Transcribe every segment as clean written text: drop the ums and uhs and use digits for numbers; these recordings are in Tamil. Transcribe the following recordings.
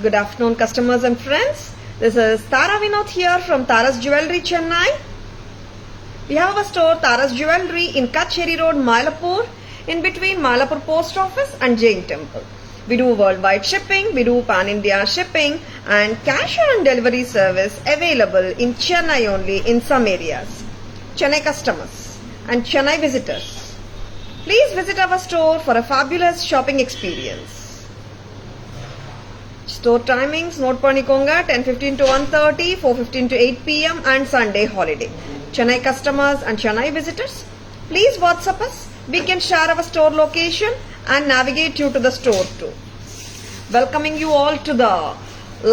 Good afternoon, customers and friends. This is Tara Vinod here from Tara's Jewelry, Chennai. We have a store, Tara's Jewelry, in Kacheri Road, Mylapore, in between Mylapore Post Office and Jain Temple. We do worldwide shipping, we do pan-India shipping, and cash on delivery service available in Chennai only in some areas. Chennai customers and Chennai visitors, please visit our store for a fabulous shopping experience. Store timings note பண்ணிக்கோங்க 10:15 to 1:30, 4:15 to 8 p.m. and Sunday holiday. Chennai customers and Chennai visitors, please WhatsApp us. We can share our store location and navigate you to the store too. Welcoming you all to the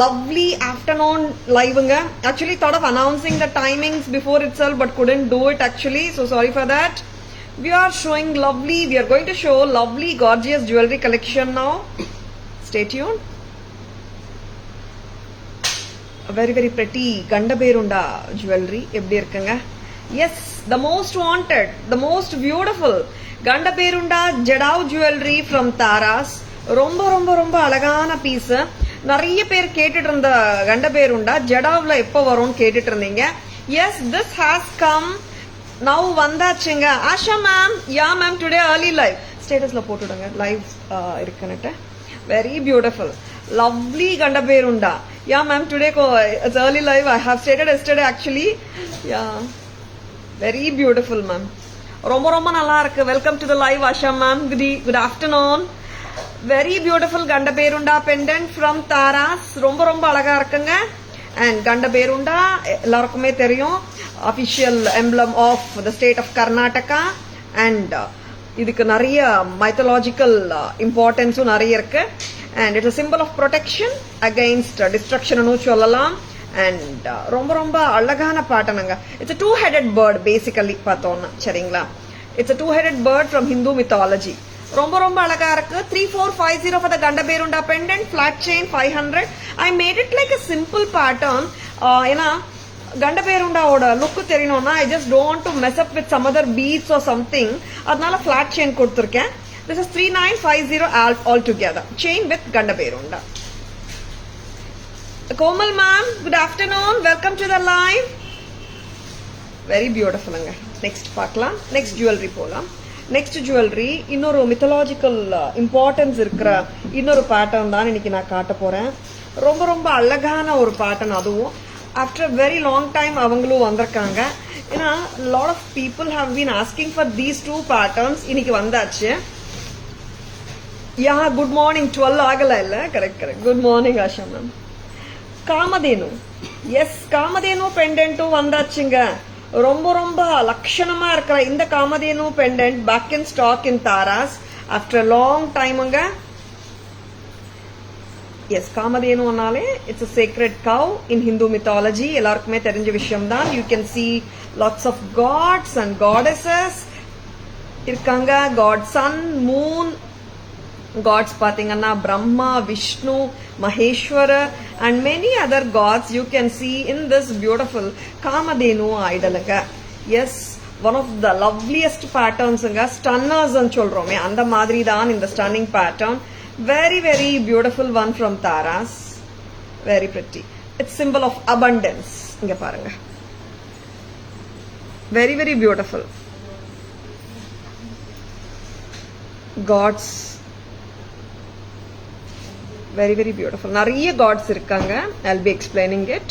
lovely afternoon live. Actually thought of announcing the timings before itself but couldn't do it actually, so sorry for that. We are going to show lovely gorgeous jewelry collection now. Stay tuned. Very very pretty Gandaberunda jewelry எப்படி இருக்குங்க? Yes, the most wanted, the most beautiful Gandaberunda Jadao jewelry from Tara's. ரொம்ப ரொம்ப ரொம்ப அழகான பீஸ். நிறைய பேர் கேட்டுட்டு இருந்த Gandaberunda ஜடாவ்ல எப்போ வரும்னு கேட்டுட்டு இருந்தீங்க. Yes, this has come. Now வந்தாச்சுங்க. Asha ma'am, yeah ma'am, today early live. ஸ்டேட்டஸ்ல போட்டுடுங்க, live இருக்குன்னுட்டு. Very beautiful. Lovely Gandaberunda. Yeah, ma'am, today it's early live. I have stated yesterday actually. Yeah. Very beautiful, ma'am. Romba romba nalla irukku. Welcome to the live, Asha ma'am. Good afternoon. Very beautiful Gandaberunda pendant from Tara's. Romba romba alaga irukanga. And Gandaberunda ellarkume theriyum, official emblem of the state of Karnataka, and idukku nariya mythological importance nariya irukku. And it's a symbol of protection against destruction nu sollalam. And romba romba alagana patananga. It's a two-headed bird basically pathona seringla. It's a two-headed bird from Hindu mythology. Romba romba alaga irukku. 3450 for the Gandaberunda pendant, flat chain 500. I made it like a simple pattern. Gandaberunda oda look therinona, I just don't want to mess up with some other beads or something. Adnala flat chain koduthirken. This is 3950 altogether. Chain with Gandaberunda. Komal ma'am, good afternoon. Welcome to the live. Very beautiful. Next paaklam. Next jewelry polam. Next jewelry இன்னொரு mythological importance இருக்கிற இன்னொரு pattern தான் இன்னைக்கு நான் காட்ட போறேன். ரொம்ப ரொம்ப அழகான ஒரு pattern அதுவும். After a very long time அவங்களும் வந்திருக்காங்க. ஏன்னா lot of people have been asking for these two patterns. இன்னைக்கு வந்தாச்சு. Yeah, good morning. 12 agala illa. Correct. Good morning, Asha ma'am. Kamadhenu. Yes, Kamadhenu pendant vandachinga. Romba romba lakshanama irukra inda Kamadhenu pendant back in stock in Tara's after a long time anga. Yes, Kamadhenu annale it's a sacred cow in Hindu mythology. Ellarkume therinja vishayam dhaan. You can see lots of gods and goddesses irukanga. God, sun, moon, gods pathina Brahma, Vishnu, Maheshwara, and many other gods you can see in this beautiful Kamadhenu idol. Yes, one of the loveliest patterns anga, stunners and solrome and madri dhaan in the stunning pattern. Very very beautiful one from Tara's. Very pretty. It's symbol of abundance. Inga paranga. Very very beautiful. Gods. Very very beautiful. Nariya gods irukanga. I'll be explaining it.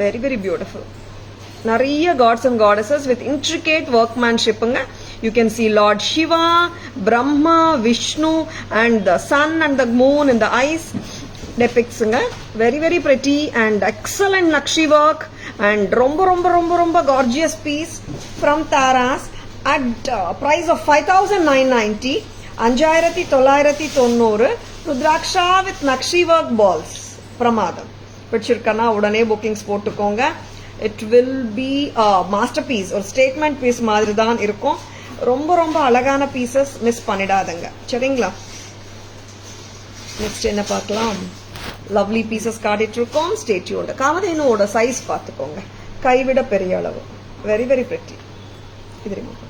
Very very beautiful. Nariya gods and goddesses with intricate workmanship. You can see Lord Shiva, Brahma, Vishnu, and the sun and the moon and the eyes depicts. Very very pretty and excellent Nakshi work and romba gorgeous piece from Tara's at price of 5,990. 5,990 Rudraksha with Nakshi work balls. Pramadam. பிடிச்சிருக்கனா உடனே bookings போட்டுக்கோங்க. It will be a masterpiece or statement piece மாதிரி தான் இருக்கும். ரொம்ப ரொம்ப அழகான pieces மிஸ் பண்ணிடாதங்க. சரிங்களா? நெக்ஸ்ட் என்ன பார்க்கலாம்? Lovely pieces காட்டிட்டு இருக்கோம். Stay tuned. காமதேனுவோட சைஸ் பார்த்துக்கோங்க. கைவிட பெரிய அளவு. Very very pretty. இது ரிமூவ்.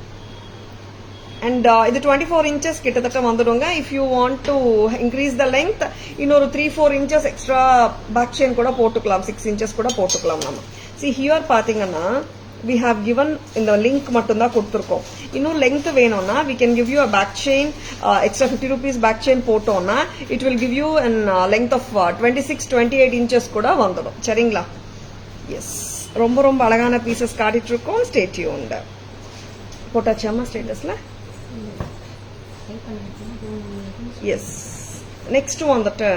அண்ட் இது 24 இன்ச்சஸ் கிட்டத்தட்ட வந்துடுங்க. If you want to increase the length இன்னொரு 3-4 இன்ச்சஸ் எக்ஸ்ட்ரா பேக் செயின் கூட போட்டுக்கலாம், 6 இன்ச்சஸ் கூட போட்டுக்கலாம் நம்ம. சி ஹியர் பார்த்தீங்கன்னா we have given இந்த லிங்க் மட்டும்தான் கொடுத்துருக்கோம். இன்னும் லென்த் வேணும்னா we can give you a back chain, extra 50 rupees back chain போட்டோம்னா it will give you an length of 26-28 inches கூட வந்துடும். சரிங்களா? எஸ், ரொம்ப ரொம்ப அழகான பீசஸ் காட்டிட்டு இருக்கோம். Stay tuned. போட்டாச்சாமா ஸ்டேட்டஸ்ல? எஸ். நெக்ஸ்ட் வந்துட்டு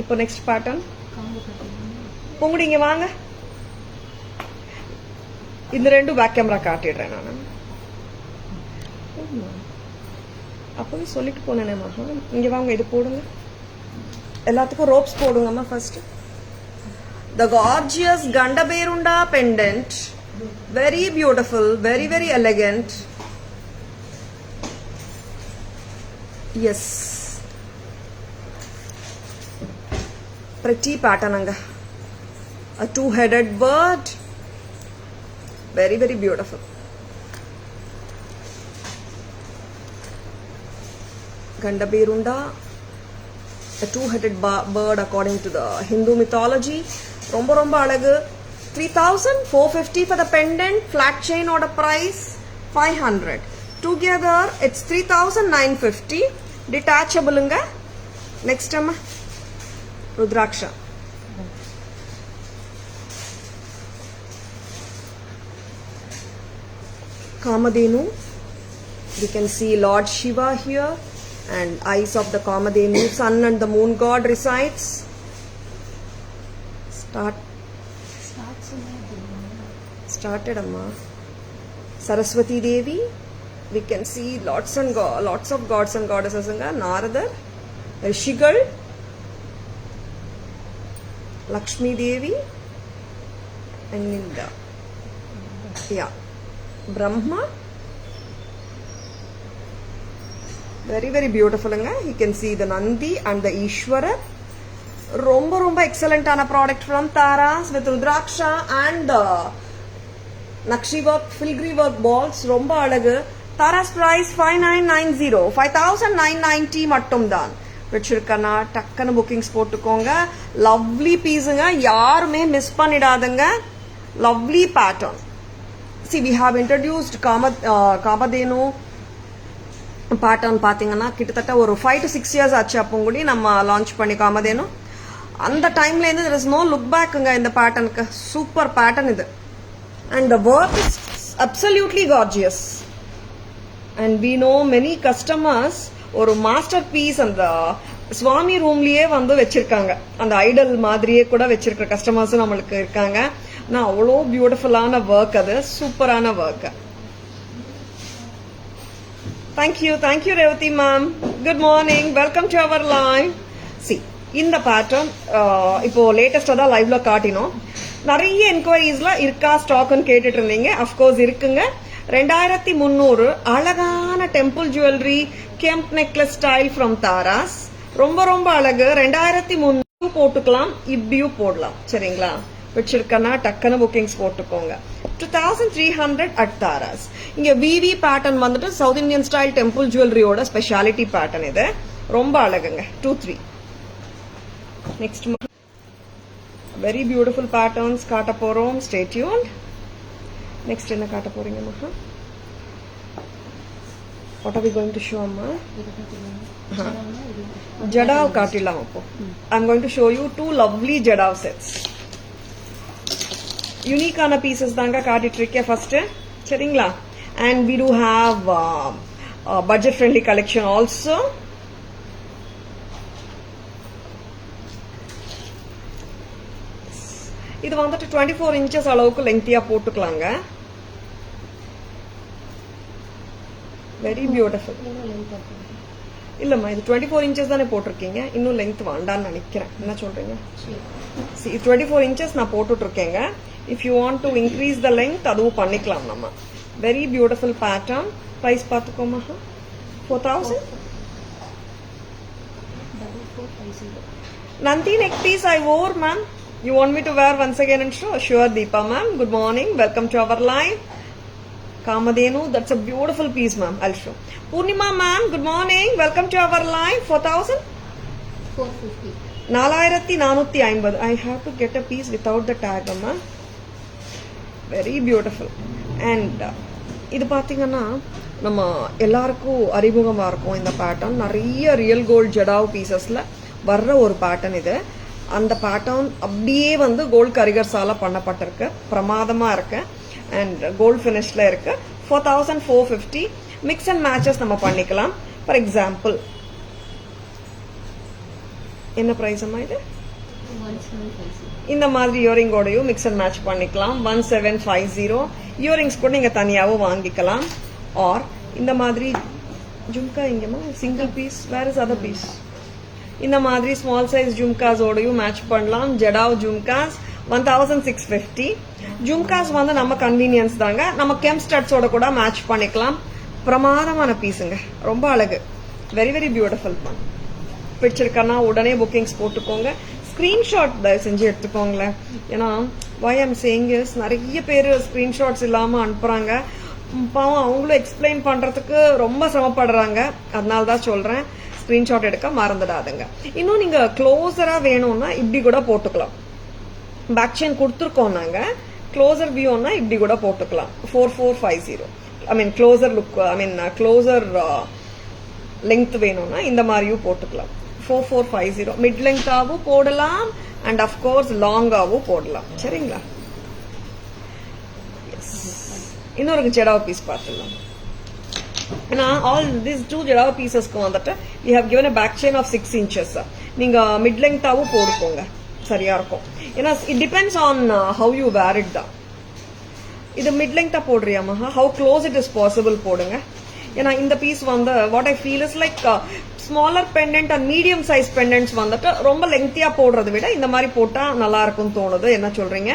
இப்போ நெக்ஸ்ட் பேட்டர்ன் பொங்குடி இங்க வாங்க. இந்த ரெண்டும் பேக் கேமரா காட்டிடுறேன் நான். அப்பவே சொல்லிட்டு போனேனே மகா. இங்க வாங்க, இது போடுங்க. எல்லாத்துக்கும் ரோப்ஸ் போடுங்கம்மா first. The gorgeous Gandaberunda pendant, very beautiful, very very elegant. Yes, pretty pattern anga. A two-headed bird, very very beautiful. Gandaberunda, a two-headed bird according to the Hindu mythology. Romba romba alagu. 3,450 for the pendant. Flat chain order price 500. Together it's 3,950. Detachable nga. Next amma Rudraksha. Kamadhenu. We can see Lord Shiva here and eyes of the Kamadhenu. Sun and the moon god resides. Started amma. Saraswati Devi. We can see lots of gods and goddesses anga. Naradar, Rishigal, Lakshmi Devi and Ninda. Yeah. Brahma, very very beautiful anga. You can see the Nandi and the Ishwara. Romba romba excellent ana product from Taras with Rudraksha and Nakshi work, filigree work balls. Romba alagu. Taras price 5,990, 5,990 மட்டும் தான். வச்சிருக்கனா டக்குன்னு புக்கிங்ஸ் போட்டுக்கோங்க. லவ்லி பீஸுங்க, யாருமே மிஸ் பண்ணிடாதுங்க. Lovely pattern. See, we have introduced Kamadhenu pattern பாத்தீங்கன்னா கிட்டத்தட்ட ஒரு 5 to 6 years ஆச்சு. அப்போ கூட நம்ம லான்ச் பண்ணி Kamadhenu. அந்த டைம்ல இருந்து there is no look back இந்த பேட்டர்னுக்கு. சூப்பர் பேட்டர்ன் இது. And the work is absolutely gorgeous. And we know many customers ஒரு மாஸ்டர் பீஸ் அந்த சுவாமி ரூம்லயே வந்து வச்சிருக்காங்க. அந்த ஐடல் மாதிரியே கூட வச்சிருக்கிற கஸ்டமர்ஸ் நம்மளுக்கு இருக்காங்க. நான் அவ்வளோ பியூட்டிஃபுல்லான ஒர்க், அது சூப்பரான work. Thank you Revathi ma'am. Good morning, welcome to our live. See இந்த பேட்டர்ன் இப்போ லேட்டஸ்டா தான் லைவ்ல காட்டினோம். நிறைய என்கொயரிஸ்ல இருக்கா ஸ்டாக்னு கேட்டுட்டு இருந்தீங்க. அஃப்கோர்ஸ் இருக்குங்க. 2,300 அழகான temple jewellery kemp necklace style from Taras. ரொம்ப ரொம்ப அழகு. 2,300 போட்டுக்கலாம், இப்படியும் போடலாம். சரிங்களா? வச்சிருக்கனா டக்குன்னு புக்கிங்ஸ் போட்டுக்கோங்க. 2,300 அட் தாராஸ். இங்க விவி பேட்டர்ன் வந்துட்டு சவுத் இந்தியன் ஸ்டைல் டெம்பிள் ஜுவல்லரியோட ஸ்பெஷாலிட்டி பேட்டர்ன் இது. ரொம்ப அழகுங்க. 2-3. நெக்ஸ்ட் வெரி பியூட்டிஃபுல் பேட்டர்ன்ஸ் காட்ட போறோம். Stay tuned. நெக்ஸ்ட் என்ன காட்ட போறீங்க மகா? What are we going to show அம்மா? ஜடாவ் காட்டிடலாம் அப்போ. I'm going to show you 2 lovely jadau sets. யூனிக்கான பீசஸ் தாங்க காட்டிட்டு இருக்கேன் ஃபர்ஸ்ட். சரிங்களா? And we do have budget friendly collection also. இது வந்துட்டு 24 inches அளவுக்கு லெங்தியா போட்டுக்கலாங்க. Very beautiful. இல்லம்மா, இது 24 inches தானே போட்டிருக்கீங்க. இன்னும் லெங்த் வேண்டான்னு நினைக்கிறேன். என்ன சொல்றீங்க? 24 inches நான் போட்டுட்டு இருக்கேங்க. If you want to increase the length அதுவும் பண்ணிக்கலாம் நம்ம. Very beautiful pattern. பிரைஸ் பார்த்துக்கோமா. 4,000. Nandi neck piece I wore, ma'am. You want me to wear once again and show? Sure, Deepa ma'am. Good morning. Welcome to our live. Kamadhenu, that's a beautiful piece, ma'am. I'll show. Purnima, ma'am, good morning. Welcome to our live. 4,000? 450. 4450. I have to get a piece without the tag, amma. Very beautiful. And இது பார்த்தீங்கன்னா நம்ம எல்லாருக்கும் அறிமுகமாக இருக்கும் இந்த பேட்டர்ன். நிறைய ரியல் கோல்டு ஜடாவ் பீசஸில் வர்ற ஒரு பேட்டர்ன் இது. அந்த பேட்டர்ன் அப்படியே வந்து கோல்டு கரிகர்ஸால் பண்ணப்பட்டிருக்கு. பிரமாதமாக இருக்கு அண்ட் கோல்டு ஃபினிஷில் இருக்கு. 4450. மிக்ஸ் அண்ட் மேட்சஸ் நம்ம பண்ணிக்கலாம். ஃபார் எக்ஸாம்பிள் என்ன ப்ரைஸ் அம்மா இது? இந்த மாதிரி இயரிங்கோடையும் மிக்ஸ் அண்ட் மேட்ச் பண்ணிக்கலாம். 1750. இயரிங்ஸ் கூட நீங்க தனியாகவும் வாங்கிக்கலாம். ஆர் இந்த மாதிரி ஜும்கா இங்கம்மா single piece, where is other piece. இந்த மாதிரி ஸ்மால் சைஸ் ஜும்காஸோடையும் மேட்ச் பண்ணலாம். ஜடாவ் ஜும்காஸ் 1650. ஜும்காஸ் வந்து நம்ம கன்வீனியன்ஸ் தாங்க. நம்ம கெம் ஸ்டட்ஸோட கூட மேட்ச் பண்ணிக்கலாம். பிரமாதமான பீஸுங்க, ரொம்ப அழகு. வெரி வெரி பியூட்டிஃபுல் தான். பிடிச்சிருக்கன்னா உடனே புக்கிங்ஸ் போட்டுக்கோங்க. ஸ்க்ரீன்ஷாட் தயவு செஞ்சு எடுத்துக்கோங்களேன். ஏன்னா வை ஐம் சேயிங் இஸ் நிறைய பேர் ஸ்க்ரீன்ஷாட்ஸ் இல்லாமல் அனுப்புகிறாங்க. பாவம் அவங்களும் எக்ஸ்பிளைன் பண்ணுறதுக்கு ரொம்ப சிரமப்படுறாங்க. அதனால தான் சொல்கிறேன், ஸ்க்ரீன்ஷாட் எடுக்க மறந்துடாதுங்க. இன்னும் நீங்கள் க்ளோஸராக வேணும்னா இப்படி கூட போட்டுக்கலாம். பேக் செயின் கொடுத்துருக்கோம் நாங்கள். க்ளோசர் வியூன்னா இப்படி கூட போட்டுக்கலாம். 4450. ஐ மீன் க்ளோசர் லுக், ஐ மீன் க்ளோசர் லெங்த் வேணும்னா இந்த மாதிரியும் போட்டுக்கலாம். 4450. மிட் லெங்காவும் போடலாம் அண்ட் அஃப்கோர்ஸ் லாங்காவும் போடலாம். சரிங்களா? இன்னொரு ஜடாவ் பீஸ் பார்த்துடலாம். ஏன்னா ஆல் திஸ் 2 ஜடாவ் பீசஸ்க்கு வந்துட்டு we have given a back chain of 6 inches. நீங்க மிட் லெங்காவும் போட்டுக்கோங்க, சரியா இருக்கும். ஏன்னா it depends on how you wear it தான். இது மிட் லெங்தா போடுறியாமா? How close it is possible போடுங்க. ஏன்னா இந்த பீஸ் வந்து what I feel is like smaller pendant and medium size pendants வந்துட்டு ரொம்ப லெங்தியா போடுறதை விட இந்த மாதிரி போட்டா நல்லா இருக்கும்னு தோணுது. என்ன சொல்றீங்க?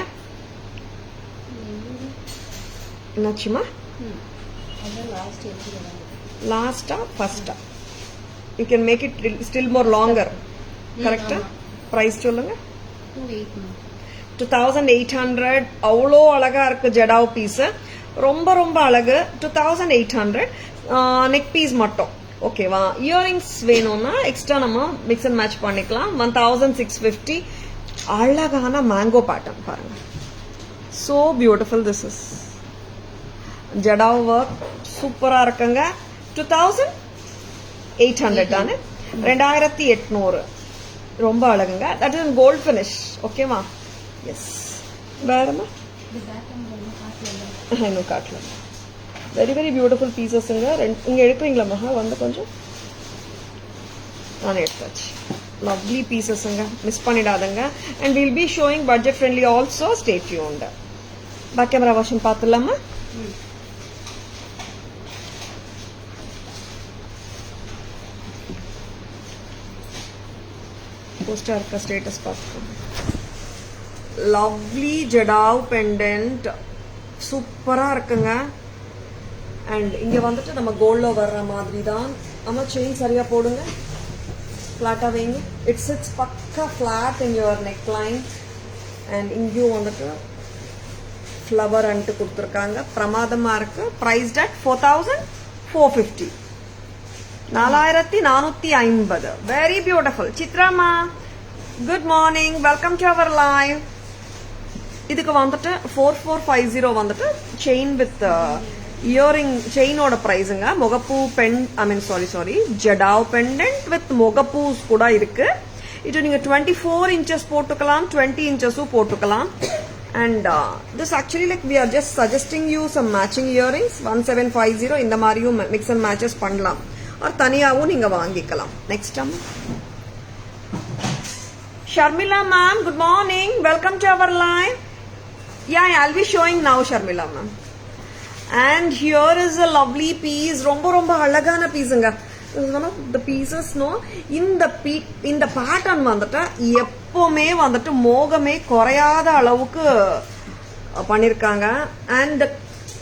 என்னாச்சுமா? லாஸ்டா ஃபர்ஸ்டா? You can make it still more longer. கரெக்டா? பிரைஸ் சொல்லுங்க. 2800. அவ்வளோ அழகா இருக்கு ஜடாவ் பீஸ், ரொம்ப ரொம்ப அழகு. 2800. நெக் பீஸ் மட்டும் ஓகேவா? இயரிங்ஸ் வேணும்னா எக்ஸ்ட்ரா நம்ம மிக்ஸ் அண்ட் மேட்ச் பண்ணிக்கலாம். 1650. அழகான மேங்கோ பேட்டர்ன் பாருங்க, so beautiful. This is jadau work, சூப்பரா இருக்குங்க. 2800 தானே? 2800. ரொம்ப அழகுங்க. That is gold finish. ஓகேவா? எஸ். வேறமா இன்னும் காட்டல. வெரி வெரி பியூட்டிஃபுல் பீசஸ்ங்க. இங்க எடுக்கிறீங்களா மகா? வந்து கொஞ்சம் நானே எடுத்தாச்சு. லவ்லி பீசஸ்ங்க, மிஸ் பண்ணிடாதுங்க. And will be showing budget friendly also. Stay tuned. Back camera வருஷன் பார்த்துலாமா? போஸ்டா இருக்க ஸ்டேட்டஸ் பார்த்துக்கோங்க. லவ்லி ஜடாவ் பெண்டன்ட் சூப்பரா இருக்குங்க. அண்ட் இங்க வந்துட்டு நம்ம கோல்ட்ல வர்ற மாதிரி தான். ஆமா, செயின் சரியா போடுங்க, ஃபிளாட்டா வைங்க. இட் சிட்ஸ் பக்கா flat in your neckline. And இங்கேயும் வந்துட்டு ஃப்ளவர் அன்ட்டு கொடுத்துருக்காங்க. பிரமாதமா இருக்கு. Priced at 4450. 4450. Very beautiful. சித்ராமா, good morning, welcome to our live. இதுக்கு வந்துட்டு 4450 வந்துட்டு செயின் வித் இயரிங் செயினோட பிரைஸுங்க. முகப்பூ பென், I mean sorry jadau pendant with முகப்பூஸ் கூட இருக்கு. இது நீங்க 24 inches போட்டுக்கலாம், 20 inches போட்டுக்கலாம். And this actually like we are just suggesting you some matching earrings. 1750. இந்த மாதிரியும் மிக்ஸ் அண்ட் மேட்சஸ் பண்ணலாம், ஆர் தனியாகவும் நீங்க வாங்கிக்கலாம். Next Sharmila ma'am, good morning. Welcome to our live. Yeah, I'll be showing now, Sharmila ma'am. And here is a lovely piece. ரொம்ப ரொம்ப அழகான பீஸுங்க. This is one of the pieces, no? இந்த பேட்டர்ன் வந்துட்டு எப்பவுமே வந்துட்டு மோகமே குறையாத அளவுக்கு பண்ணிருக்காங்க. And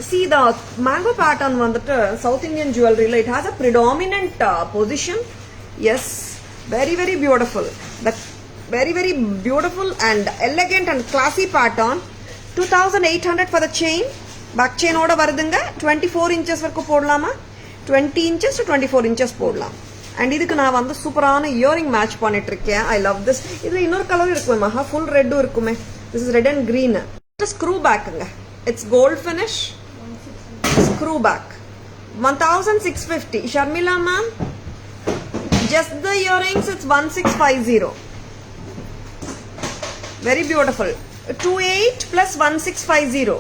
see the mango pattern வந்துட்டு South Indian jewelry, it has a predominant position. Yes, very very beautiful. That very very beautiful and elegant and classy pattern. 2800 for the chain. Back செயினோட வருதுங்க. 24 inches வரைக்கும் போடலாமா? 20 inches to 24 inches போடலாம். அண்ட் இதுக்கு நான் வந்து சூப்பரான இயரிங் மேட்ச் பண்ணிட்டு இருக்கேன். I love this. இதுல இன்னொரு கலர் இருக்குமே மகா, ஃபுல் ரெட்டும் இருக்குமே. This is red and green. Screw பேக்குங்க. It's gold finish screw back. 1650. Sharmila ma'am, just the earrings it's 1650. Very beautiful. 28 plus 1650.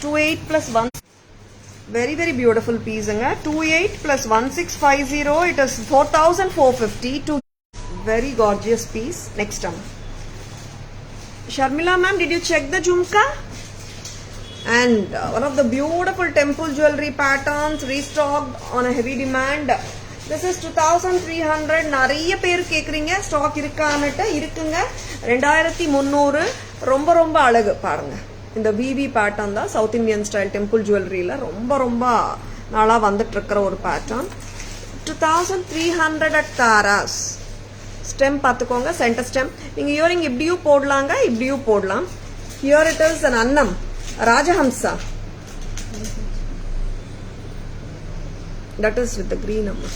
28 plus 1. Very very beautiful piece anga. 28 plus 1650. It is 4450. Very gorgeous piece. Next one. Sharmila ma'am, did you check the jhumka? And one of the beautiful temple jewelry patterns restocked on a heavy demand. This is 2300. நிறைய பேர் கேக்குறீங்க ஸ்டாக் இருக்கான்னுட்டு. இருக்குங்க. 2300. ரொம்ப ரொம்ப அழகு பாருங்க. இந்த விவி பேட்டர்ன் தான் சவுத் இந்தியன் ஸ்டைல் டெம்பிள் ஜுவல்லரியில ரொம்ப ரொம்ப நாளா வந்துட்டு இருக்கிற ஒரு பேட்டர்ன். 2300 at தாராஸ். ஸ்டெம் பார்த்துக்கோங்க, சென்டர் ஸ்டெம். நீங்க இயரிங் இப்படியும் போடலாங்க, இப்படியும் போடலாம். Here it is an annam, Rajahamsa. That is with the green amma.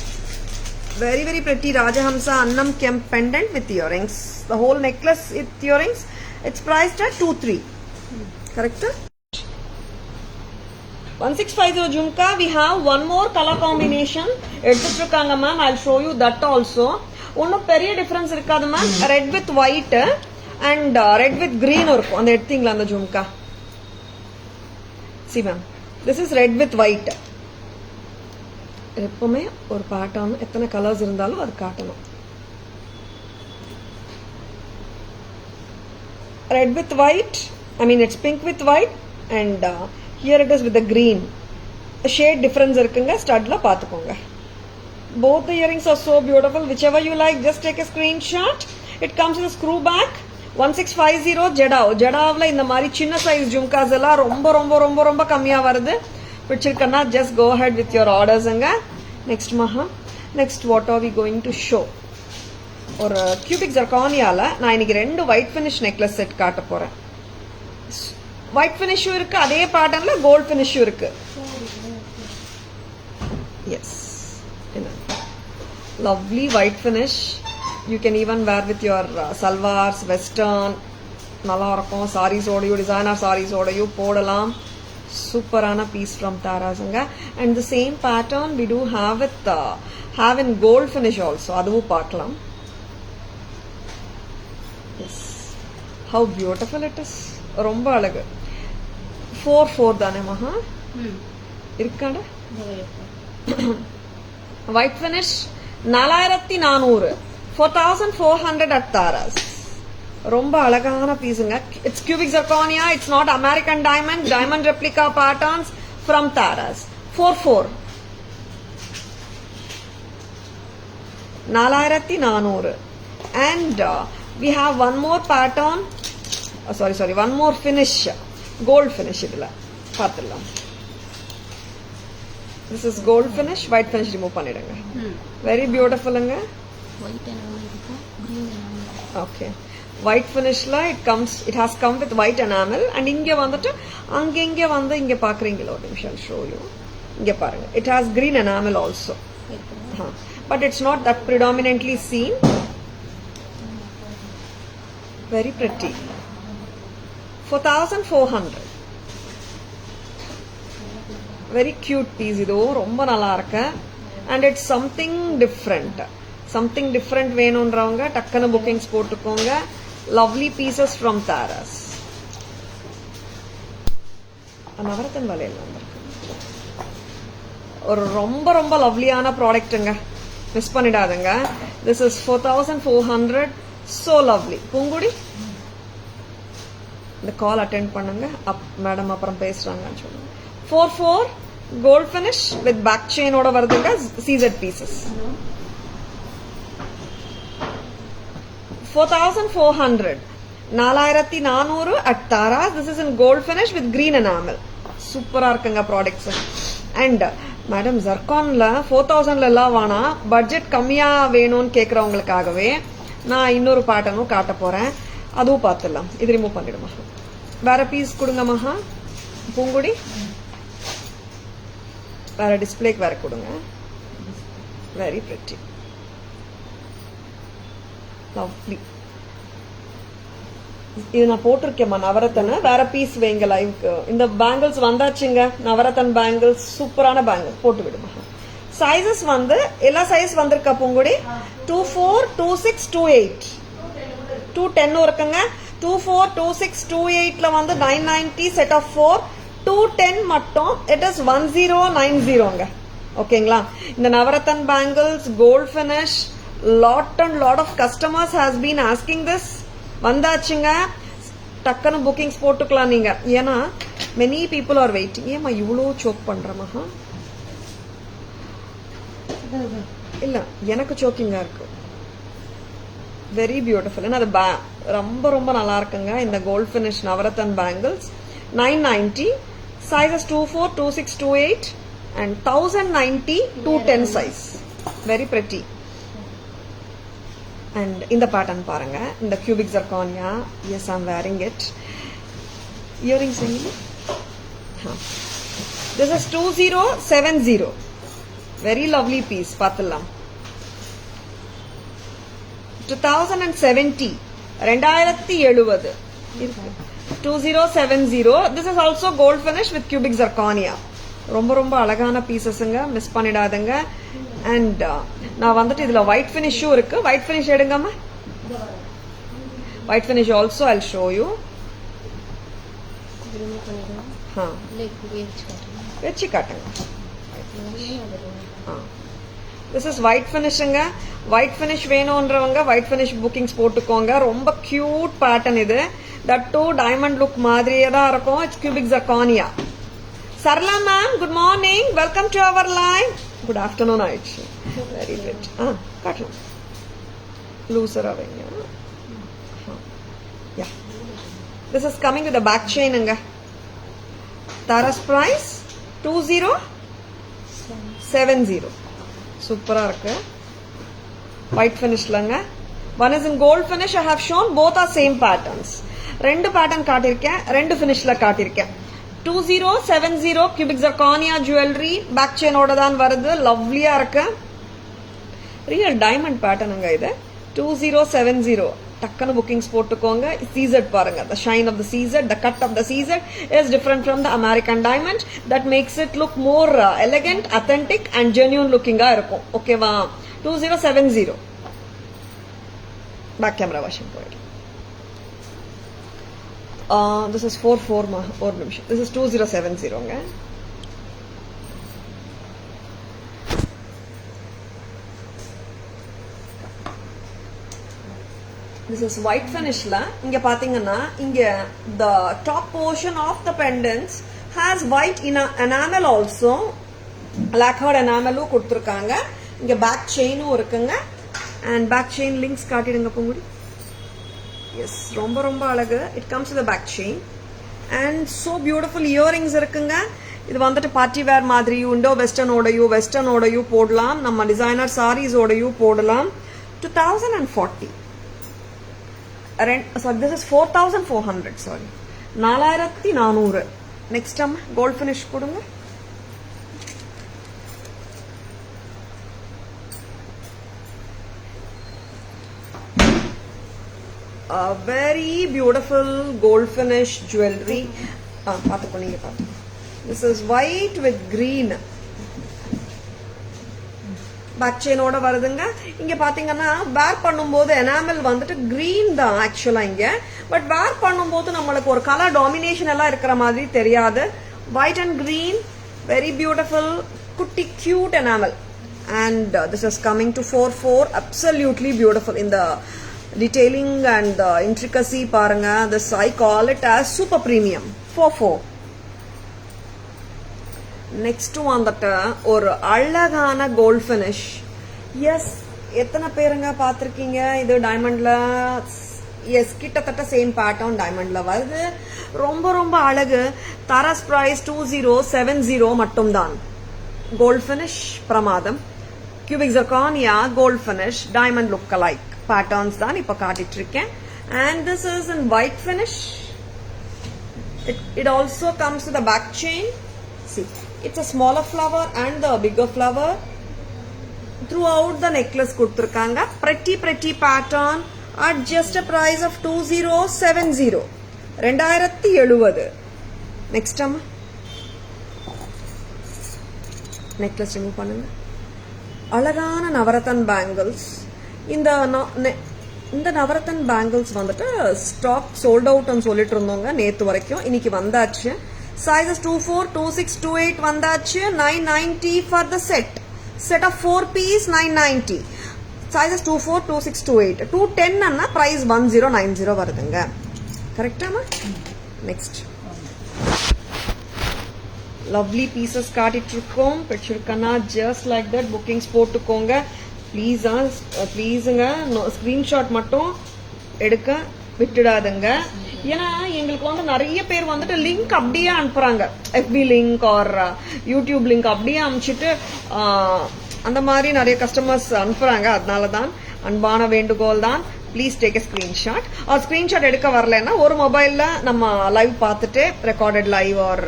Very very pretty Rajahamsa annam kemp pendant with earrings. The whole necklace with earrings. It's priced at 23. Correct? 1650 jhumka. We have one more color combination. எடுத்துருக்காங்க ma'am. I'll show you that also. ஒன்னும் பெரிய டிஃபரன்ஸ் இருக்காது ma'am. Red with white and red with green இருக்கும். அந்த எடுத்தீங்களா அந்த jhumka? C ma'am, this is red with white. எப்பவுமே ஒரு பேட்டர்ன் எத்தனை கலர்ஸ் இருந்தாலும் அது காட்டணும். Red with white, I mean it's pink with white and here it is with the green. Shade difference இருக்குங்க. ஸ்டட்ல பாத்துக்கோங்க. Both the earrings are so beautiful. Whichever you like, just take a screenshot. It comes with a screw back. 1650 jadau. ஜடாவ்ல இந்த மாதிரி சின்ன சைஸ் ஜும்காஸ் எல்லாம் ரொம்ப ரொம்ப ரொம்ப ரொம்ப கம்மியா வருது. பிடிச்சிருக்கனா just go ahead with your orders ங்க. Next Maha. Next what are we going to show? ஒரு cubic zirconiaல நான் இன்னைக்கு ரெண்டு white finish necklace set காட்ட போறேன். ஒயிட் ஃபினிஷும் இருக்கு, அதே பேட்டர்ன்ல கோல்ட் ஃபினிஷும் இருக்கு. Yes, lovely white finish. You can even wear with your salwars, western. நல்லா இருக்கும். சாரீஸோடையும் டிசைனர் சாரீஸோடையும் போடலாம். சூப்பரான பீஸ் ஃப்ரம் தாராஸுங்க. And the same pattern we do have in gold finish also. அதுவும் பார்க்கலாம். Yes, how beautiful it is. ரொம்ப அழகு. 4 தானே மகா இருக்காட. White finish 4400. 4400 at தாராஸ். ரொம்ப அழகான பீஸுங்க. It's cubic zirconia. It's not American diamond. Diamond replica patterns from Tara's. 44. 4400. And we have one more pattern. Sorry, one more finish. Gold finish idla paathalam. This is gold finish. White finish remove pannidanga. Very beautiful anga. White enamel irukku, green enamel. Okay, white finish la it has come with white enamel. And inge vandittu ange vanda inge paakringala oru nimisham show you. Inge parunga, it has green enamel also. But it's not that predominantly seen. Very pretty. 4400. Very cute piece idu. Romba nalla irukku. And it's something different. Something different venundravanga takkana bookings potukonga. Lovely pieces from Taras. Navarathan valayilla irukku. ஒரு ரொம்ப ரொம்ப லவ்லியான ப்ராடக்ட்டுங்க. Miss பண்ணிடாதுங்க. This is 4400. So lovely. Poongudi இந்த கால் அட்டெண்ட் பண்ணுங்க. மேடம் அப்புறம் பேசுறாங்கன்னு சொல்லுங்க. 44 கோல்ட் ஃபினிஷ் வித் பேக் செயினோட வருதுங்க. சீசட் pieces. 4400. 4400 at Taras. This is in gold finish with green enamel. சூப்பரா இருக்குங்க ப்ராடக்ட்ஸ். அண்ட் மேடம் ஜர்கான்ல 4000ல எல்லாம் வேணா, பட்ஜெட் கம்மியா வேணும்னு கேக்குறவங்களுக்காகவே நான் இன்னொரு பேட்டர்னும் காட்ட போறேன். அதுவும் பார்த்துடலாம். இது ரிமூவ் பண்ணிடுமா. வேற பீஸ் கொடுங்க மகா பூங்குடி. வேற டிஸ்பிளேக்கு வேற கொடுங்க. Very pretty, lovely. இது நான் போட்டிருக்கேம்மா நவரத்தன. வேற பீஸ் வைங்க லைவ்க்கு. இந்த பேங்கிள்ஸ் வந்தாச்சுங்க, நவரத்தன் பேங்கிள்ஸ். சூப்பரான பேங்கிள் போட்டு விடுமா. சைசஸ் வந்து எல்லா சைஸ் வந்திருக்கா பூங்குடி? 24, 26, 28, 210 இருக்குங்க. 24, 26, 28ல வந்து 990 செட் ஆஃப் 4. 210 மட்டும் இட் இஸ் 1090ங்க. ஓகேங்களா? இந்த Navratan bangles gold finish, lot and lot of customers has been asking this. வந்தாச்சுங்க, டக்குன்னு புக்கிங்ஸ் போட்டுக்கலாம் நீங்க. ஏன்னா மெனி பீப்புள் ஆர் வெயிட்டிங். ஏமா இவ்வளோ சோக் பண்றமா? இல்ல எனக்கு சோக்கிங்கா இருக்கு. Very beautiful. அது ரொம்ப ரொம்ப நல்லா இருக்குங்க. இந்த gold finish Navratan bangles 990, sizes 24, 26, 28 and 1090, 210 size. Very pretty. And இந்த pattern பாருங்க, இந்த cubic zirconia. Yes, I'm wearing it. Earrings எங்க? This is 2070. Very lovely piece. பாத்துலாம். 2070, 2070 இருக்கு. 2070. This is also gold finish with cubic zirconia. ரொம்ப ரொம்ப அழகான பீசஸ்ங்க, மிஸ் பண்ணிடாதங்க. அண்ட் நான் வந்துட்டு இதுல ஒயிட் ஃபினிஷும் இருக்கு. ஒயிட் ஃபினிஷ் எடுங்கம்மா. White finish also I'll show you. வச்சு காட்டுங்க. திஸ் இஸ் ஒயிட் ஃபினிஷுங்க. ஒயிட் ஃபினிஷ் வேணும்ன்றவங்க ஒயிட் ஃபினிஷ் புக்கிங்ஸ் போட்டுக்கோங்க. ரொம்ப கியூட் பேட்டர்ன் இது. தட் டூ டைமண்ட் லுக் மாதிரியே தான் இருக்கும். It's cubic zirconia. Sarala ma'am, good morning, welcome to our live. Good afternoon ஆயிடுச்சு. Very good. காட்டலாம். லூசரா வைங்க. Yeah, this is coming with back செயினுங்க. தாராஸ் பிரைஸ் 2070. சூப்பரா இருக்கு. White ஃபினிஷ்லங்க. One is in gold finish. I have shown both are same patterns. ரெண்டு பேட்டர்ன் காட்டியிருக்கேன், ரெண்டு ஃபினிஷ்ல காட்டியிருக்கேன். 2070 cubic zirconia jewelry, பேக் செயினோட தான் வருது. லவ்லியா இருக்கு. ரியல் டைமண்ட் பேட்டர்னுங்க இது. 2070. டக்குன்னு புக்கிங்ஸ் போட்டுக்கோங்க. CZ பாருங்க. The shine of the CZ, the cut of the CZ is different from the American diamond. That makes it look more elegant, authentic and genuine looking இருக்கும். ஓகேவா? 2070. பேக் கேமரா வாஷிங் போயிடும். This is 44 ஒரு நிமிஷம். This is 2070ங்க. This is white finishல. இங்க பாத்தீங்கன்னா இங்க the top portion of the pendants has white enamel also. lacquered enamel கொடுத்திருக்காங்க. இங்க பேக் செயினும் இருக்குங்க. and back chain links காட்டிடுங்க பொங்குடி. எஸ், ரொம்ப ரொம்ப அழகு. It comes with back chain and so beautiful. Earrings இருக்குங்க. இது வந்துட்டு பார்ட்டி வேர் மாதிரி உண்டோ, வெஸ்டர்னோடையும் போடலாம். நம்ம டிசைனர் சாரீஸோடையும் போடலாம். 2040. Sorry, this is 4400. Sorry, 4400. Next அம்மா கோல்ட் ஃபினிஷ் கொடுங்க. Very beautiful gold finish jewelry. பாத்துக்கோ, நீங்க பாத்து. This is white with green. Back செயினோட வருதுங்க. இங்க பாத்தீங்கன்னா வேர் பண்ணும்போது எனாமல் வந்துட்டு கிரீன் தான் ஆக்சுவலா இங்க. பட் வேர் பண்ணும்போது நம்மளுக்கு ஒரு கலர் டாமினேஷன் எல்லாம் இருக்கிற மாதிரி தெரியாது. White and green, very beautiful, குட்டி cute enamel. And this is coming to 44. Absolutely beautiful. இந்த detailing and the intricacy பாருங்க. This I call it as super premium. 44. Next வந்துட்டு ஒரு அழகான கோல்ட் ஃபினிஷ். எஸ், எத்தனை பேருங்க பார்த்துருக்கீங்க இது டைமண்ட்ல? எஸ், கிட்டத்தட்ட சேம் பேட்டர்ன் டைமண்ட்ல வருது. ரொம்ப ரொம்ப அழகு. தாராஸ் பிரைஸ் 2070 மட்டும்தான். கோல்ட் ஃபினிஷ் பிரமாதம். Cubic zirconia gold finish diamond look alike patterns தான் இப்ப காட்டிட்டு இருக்கேன். And this is in white finish. It also comes with a back chain. See, it's a smaller flower and the bigger flower. Throughout the necklace கொடுத்திருக்காங்க. Pretty pattern at just a price of 2070. 2070. Next அம்மா. நெக்லஸ் ரிமூவ் பண்ணுங்க. அழகான நவரத்தன் பேங்கிள்ஸ். இந்த நவரத்தன் பேங்கிள்ஸ் வந்துட்டு ஸ்டாக் சோல்ட் அவுட்னு சொல்லிட்டு இருந்தோங்க நேத்து வரைக்கும். இன்னைக்கு வந்தாச்சு. சைஸஸ் 24, 26, 28 வந்தாச்சு. 990 for the set. Set of 4 piece 990. Sizes 24, 26, 28. 210 அண்ணா பிரைஸ் 1090 வருதுங்க. கரெக்டாமா? நெக்ஸ்ட் லவ்லி பீசஸ் காட்டிட்டு இருக்கோம். பிடிச்சிருக்கனா ஜஸ்ட் லைக் தட் புக்கிங்ஸ் போட்டுக்கோங்க ப்ளீஸுங்க. ஸ்கிரீன்ஷாட் மட்டும் எடுக்க விட்டுடாதுங்க. ஏன்னா எங்களுக்கு வந்து நிறைய பேர் வந்துட்டு லிங்க் அப்படியே அனுப்புறாங்க. FB link or YouTube link அப்படியே அனுப்பிச்சிட்டு அந்த மாதிரி நிறைய கஸ்டமர்ஸ் அனுப்புறாங்க. அதனாலதான் அன்பான வேண்டுகோள் தான், please take a screenshot. Screenshot எடுக்க வரலன்னா ஒரு மொபைல்ல நம்ம லைவ் பார்த்துட்டு ரெக்கார்டட் லைவ் ஆர்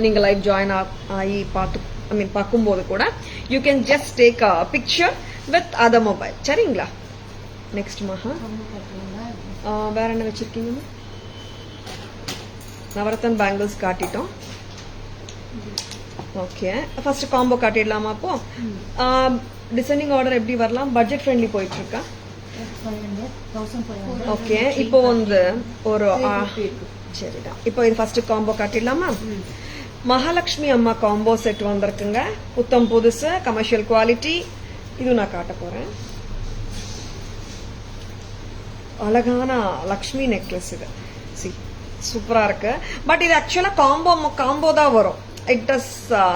நீங்க லைவ் ஜாயின் ஆகி பார்க்கும்போது கூட you can just take a picture with other mobile. சரிங்களா? நெக்ஸ்ட் மகா வேற என்ன வச்சிருக்கீங்க? நவரத்தன் பேங்கிள்ஸ் காட்டிட்டோம். ஓகே, ஃபர்ஸ்ட் காம்போ காட்டிடலாமா? அப்போ டிசைனிங் ஆர்டர் எப்படி வரலாம்? பட்ஜெட் ஃப்ரெண்ட்லி போயிட்டு இருக்கா? ஓகே, இப்போ வந்து ஒரு சரிதான். இப்போ இது ஃபர்ஸ்ட் காம்போ காட்டிடலாமா? மகாலட்சுமி அம்மா காம்போ செட் வந்திருக்குங்க. புத்தம் புதுசு கமர்ஷியல் குவாலிட்டி. இது நான் காட்ட போறேன். அழகான லக்ஷ்மி நெக்லஸ் இது. சி, சூப்பரா இருக்கு. பட் இது ஆக்சுவலா காம்போ தான் வரும். It is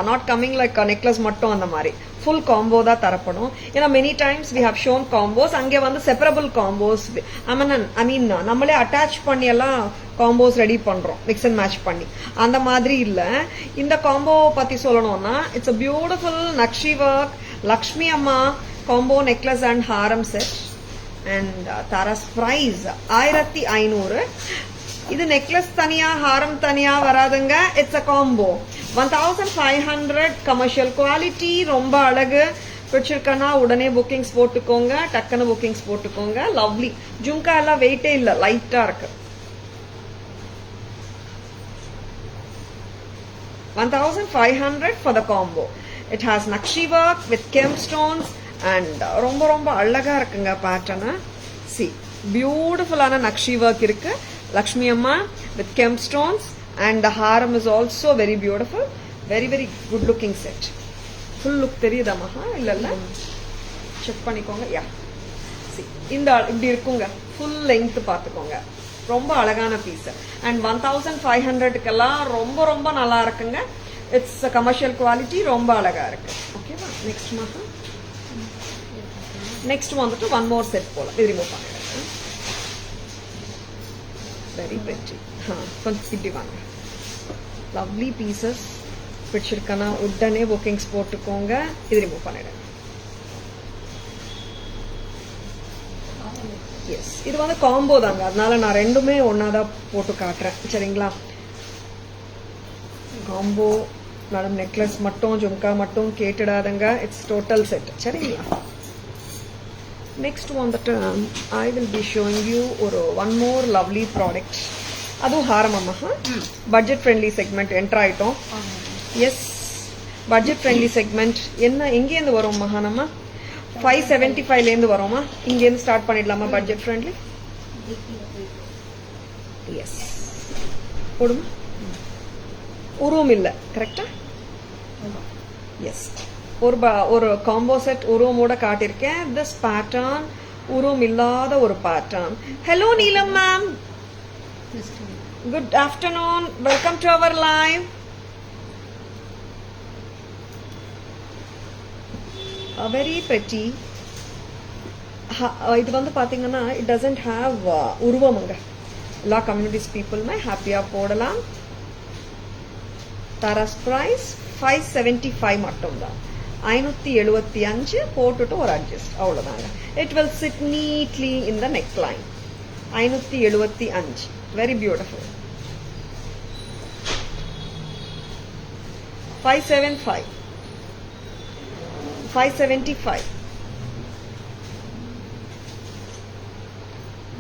not coming like necklace மட்டும் அந்த மாதிரி ஃபுல் காம்போ தான் தரப்படும். ஏன்னா many times we have shown combos. அங்கே வந்து செப்பரபிள் காம்போஸ் ஐ மீன் நம்மளே அட்டாச் பண்ணி எல்லாம் காம்போஸ் ரெடி பண்றோம், மிக்ஸ் அண்ட் மேட்ச் பண்ணி. அந்த மாதிரி இல்ல. இந்த காம்போ பத்தி சொல்லணும்னா it's a beautiful nakshi work Lakshmi அம்மா combo necklace and haram set. And Taras price 1500. இது நெக்லஸ் தனியா ஹாரம் தனியா வராதுங்க. It's a combo 1500 commercial quality. ரொம்ப அழகு. பிடிச்சிருக்கனா உடனே புக்கிங்ஸ் போட்டுக்கோங்க. டக்குன்னு புக்கிங்ஸ் போட்டுக்கோங்க. லவ்லி. ஜும்கா எல்லாம் வெயிட்டே இல்ல, லைட்டா இருக்கு. 1500 for the combo. It has Nakshi work with gemstones and ரொம்ப ரொம்ப அழகா இருக்குங்க பேட்டர்ன். சி, பியூட்டிஃபுல்லான நக்ஷி ஒர்க் இருக்கு. லக்ஷ்மி அம்மா with gemstones and the haram is also very beautiful. Very very good looking set. Full look தெரியுதா மகா? இல்ல செக் பண்ணிக்கோங்க. யா, சி, இந்த இப்படி இருக்குங்க. ஃபுல் லெங்த் பாத்துக்கோங்க. ரொம்ப அழகான பீஸ். அண்ட் 1500க்கெல்லாம் ரொம்ப ரொம்ப நல்லா இருக்குங்க. It's commercial quality. ரொம்ப அழகா இருக்கு. ஓகேவா? நெக்ஸ்ட் மகா. நெக்ஸ்ட் வந்துட்டு ஒன் மோர் செட் போல. இது ரிமூவ் பண்ணிடுறேன். வெரி பெட்டி. கொஞ்சம் இப்படி வாங்க. Lovely pieces. பிடிச்சிருக்கனா உடனே புக்கிங்ஸ் போட்டுக்கோங்க. இது ரிமூவ் பண்ணிடுறேன். எஸ், இது வந்து காம்போ தாங்க. அதனால நான் ரெண்டுமே ஒன்னாதான் போட்டு காட்டுறேன். சரிங்களா? Combo madam. நெக்லஸ் மட்டும் ஜும்கா மட்டும் கேட்டுடாதுங்க. It's total set. சரிங்களா? நெக்ஸ்ட் வந்துட்டு I will be showing you one more lovely product. அதுவும் ஹாரம் அம்மா. பட்ஜெட் ஃப்ரெண்ட்லி செக்மெண்ட் என்டர் ஆயிட்டோம். Yes, budget friendly segment. என்ன எங்கேருந்து வரும் மகா? நம்ம 575 வரோமா? இங்கேருந்து ஸ்டார்ட் பண்ணிடலாமா? Budget friendly. எஸ், போடுமா? உருவம் இல்ல, கரெக்டா? எஸ், ஒரு காம்போ செட் உருவமோட காட்டியிருக்கேன். திஸ் பேட்டர்ன் உருவம் இல்லாத ஒரு pattern. Hello Neelam ma'am, good afternoon. Welcome to our live. Very pretty. இது வந்து பாத்தீங்கன்னா இட் டசன்ட் ஹாவ் உருவமுங்க. எல்லா கம்யூனிட்டிஸ் பீப்புளுமே ஹாப்பியா போடலாம். தாராஸ் பிரைஸ் 575 மட்டும்தான். 575 போட்டுட்டு ஒரு அட்ஜஸ்ட், அவ்வளவுதாங்க. It will chit neatly in the neck line. 575. Very beautiful. 575. 575.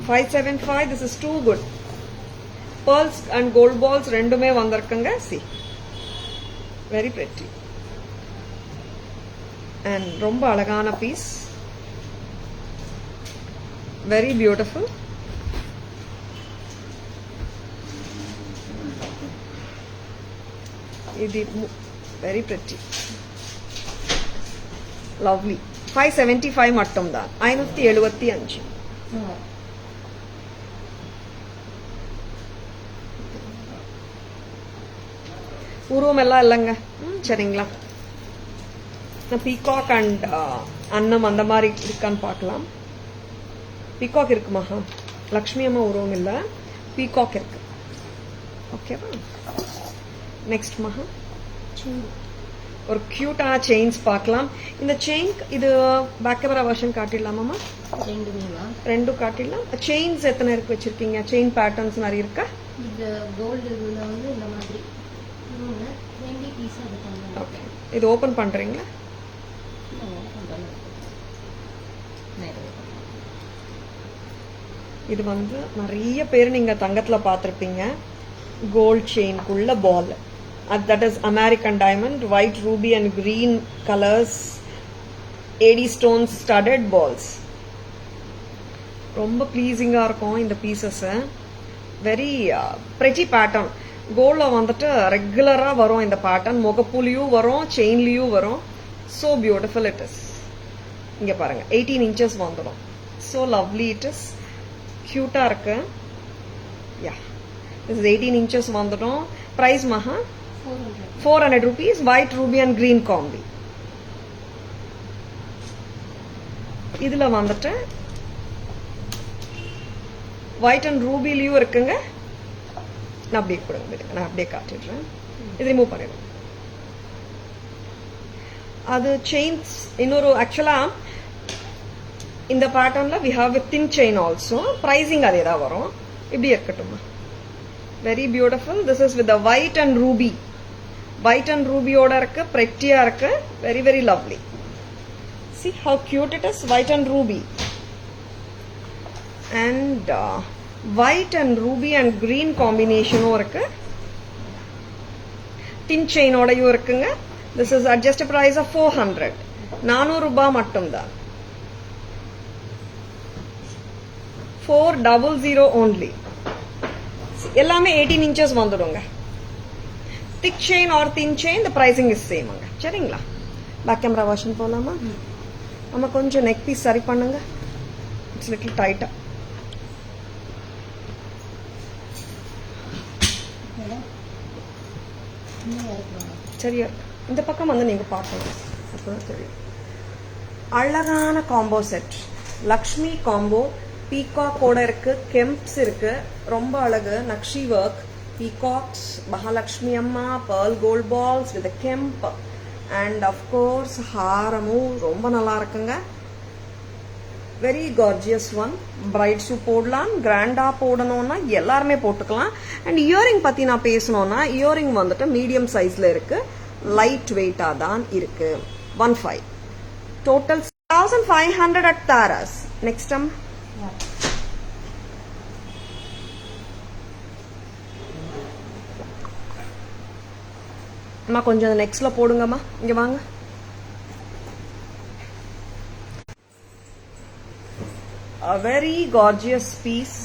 575. This is too good. Pearls and gold balls ரெண்டுமே வந்திருக்குங்க. See, very pretty and ரொம்ப அழகான பீஸ், very beautiful. இது very pretty, lovely. 575 மட்டும்தான், 575. உருவம் எல்லாம் இல்லைங்க. சரிங்களா, பீகாக் அண்ட் அன்னம் அந்த மாதிரி இருக்கான்னு பார்க்கலாம். பீகாக் இருக்குமா? லக்ஷ்மி அம்மா உருவம் இல்லை, பீகாக் இருக்கு. ஓகேவா? நெக்ஸ்ட் மகா ஒரு கியூட்டான செயின்ஸ் பார்க்கலாம். இந்த செயின் இது பேக் கேமரா வெர்ஷன் காட்டிடலாமாம்மா? ரெண்டும் காட்டிடலாம். செயின்ஸ் எத்தனை இருக்கு வச்சிருக்கீங்க? செயின் பேட்டர்ன்ஸ் நிறைய இருக்கா? இது கோல்டு வந்து இந்த மாதிரி 20 பீஸ் எடுத்தாங்க. ஓகே, இது ஓபன் பண்றீங்களா? இது வந்து நிறைய பேர் நீங்க தங்கத்துல பார்த்திருப்பீங்க. கோல்ட் செயின்குள்ள ball, that is American diamond, white ruby and green colors, AD stones studded balls. ரொம்ப ப்ளீசிங்கா இருக்கும் இந்த பீசஸ். Very pretty pattern. கோல்ட்ல வந்துட்டு ரெகுலரா வரும் இந்த பேட்டர்ன். முகப்புலியும் வரும், செயின்லயும் வரும். so beautiful it is. இங்க பாருங்க, 18 inches வந்துடும். so lovely it is. கியூட்டா இருக்கு. yeah, this is 18 inches வந்துடும். price மகா 400 rupees. white ruby and green combi. இதுல வந்துட்டு white and ruby லயும் இருக்குங்க. நான் அப்படியே கொடுங்க, நான் அப்படியே காட்டிடுறேன். இது ரிமூவ் பண்ணிடுறேன். அது செயின்ஸ் இன்னொரு ஆக்சுவலா இந்த பேட்டர்ன்ல we have with thin chain also. pricing அதே தான் வரும். இப்படி இருக்கட்டுமா? very beautiful. this is with the white and ruby. white and ruby ஓட இருக்கு, pretty-ஆ இருக்கு, very very lovely. see how cute it is. white and ruby and white and ruby and green combination இருக்கு. thin chain ஓடயும் இருக்குங்க. this is adjusted price of 400. 400 ரூபாய் மட்டும்தான். 400 only. எல்லாமே 18 inches வந்துடுங்க. thick chain or thin chain, the pricing is same. சரிங்களா? பேக் கேமரா வெர்ஷன் போலாமா? நம்ம கொஞ்சம் நெக் பீஸ் சரி பண்ணுங்க. இட்ஸ் லிட்டில் டைட்டா. சரியா? இந்த பக்கம் வந்து நீங்க பார்க்கணும், அப்பதான் தெரியும். அழகான காம்போ செட். லக்ஷ்மி காம்போ, பீகாக்கோட இருக்கு, கெம்ப்ஸ் இருக்கு, ரொம்ப அழகு. நக்ஷி ஒர்க், பீகாக்ஸ், மகாலட்சுமி அம்மா, pearl gold balls with a kemp and of course ஹாரமும் ரொம்ப நல்லா இருக்குங்க. Very gorgeous one. பிரைட்ஸு போடலாம், கிராண்டா போடணும்னா எல்லாருமே போட்டுக்கலாம். அண்ட் இயரிங் பத்தி நான் பேசணும்னா, இயரிங் வந்துட்டு மீடியம் சைஸ்ல இருக்கு, லைட் வெயிட்டா தான் இருக்கு. 15 டோட்டல் 1500 at Taras. நெக்ஸ்ட் அம்மா கொஞ்சம் நெக்ஸ்ட்ல போடுங்கம்மா. இங்க வாங்க. A very gorgeous piece.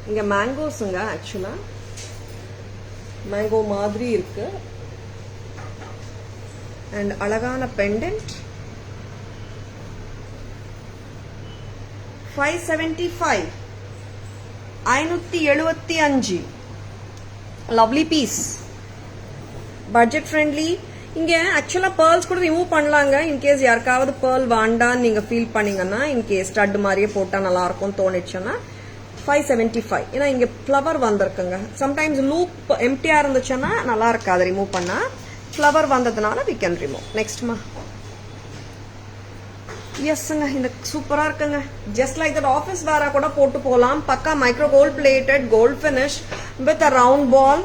இங்க மேங்கோஸ்ங்க, ஆக்சுவலா மேங்கோ மாதிரி இருக்கு. அண்ட் அழகான pendant. 575. 575. Lovely piece, budget friendly. இங்க ஆக்சுவலா பேர்ல்ஸ் கூட ரிமூவ் பண்ணலாங்க. இன்கேஸ் யாருக்காவது பேர்ல் வேண்டான்னு நீங்க ஃபீல் பண்ணீங்கன்னா, இன்கேஸ் ஸ்டட் மாதிரியே போட்டா நல்லா இருக்கும் தோணுச்சுன்னா 575. ஏன்னா இங்க ஃபிளவர் வந்திருக்குங்க. சம்டைம்ஸ் லூப் எம்டியா இருந்துச்சுன்னா நல்லா இருக்காது ரிமூவ் பண்ணா. ஃபிளவர் வந்ததுனால we can remove. நெக்ஸ்ட்மா. எஸ்ங்க, இந்த சூப்பரா இருக்குங்க. ஜஸ்ட் லைக் தட் ஆஃபீஸ் வேற கூட போட்டு போலாம். Pakka micro gold plated, gold finish with a round ball.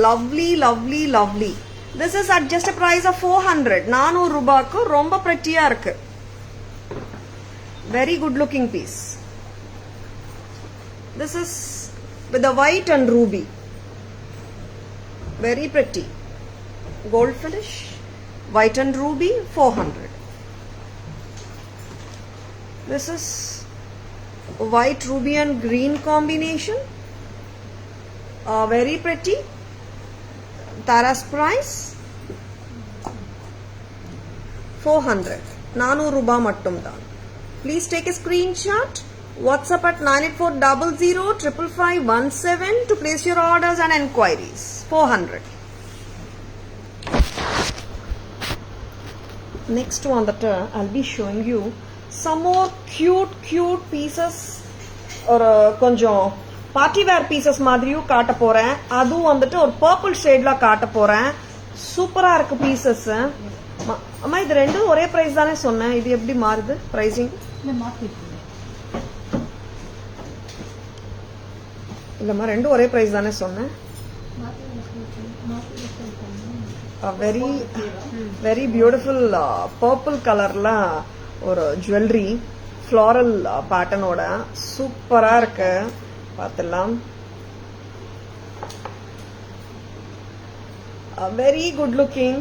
Lovely lovely lovely. This is at just a price of 400. 400 ரூபாய்க்கு ரொம்ப pretty-ஆ இருக்கு. Very good looking piece. This is with the white and ruby. Very pretty. Gold finish. White and ruby, 400. This is white, ruby and green combination. Very pretty. Tara's price 400. 400 ரூபாய் மட்டும்தான். Please take a screenshot. WhatsApp at 9840055517 to place your orders and enquiries. 400. Next one that I'll be showing you some more cute pieces or கொஞ்சம் பார்ட்டி வேர் பீசஸ் மாதிரியும் காட்ட போறேன். அதுவும் வந்துட்டு ஒரு பர்பிள் ஷேட்ல காட்ட போறேன். சூப்பரா இருக்கு பீசஸ். அம்மா இது ரெண்டும் ஒரே பிரைஸ் தானே சொன்னேன். இது எப்படி மாறுது பிரைசிங்? இல்லம்மா ரெண்டும் ஒரே பிரைஸ் தானே சொன்னேன். வெரி வெரி பியூட்டிஃபுல் பர்பிள் கலர்ல ஒரு ஜுவல்லரி ஃப்ளாரல் பேட்டர்னோட சூப்பரா இருக்கு. பார்த்துலாம். Very good looking.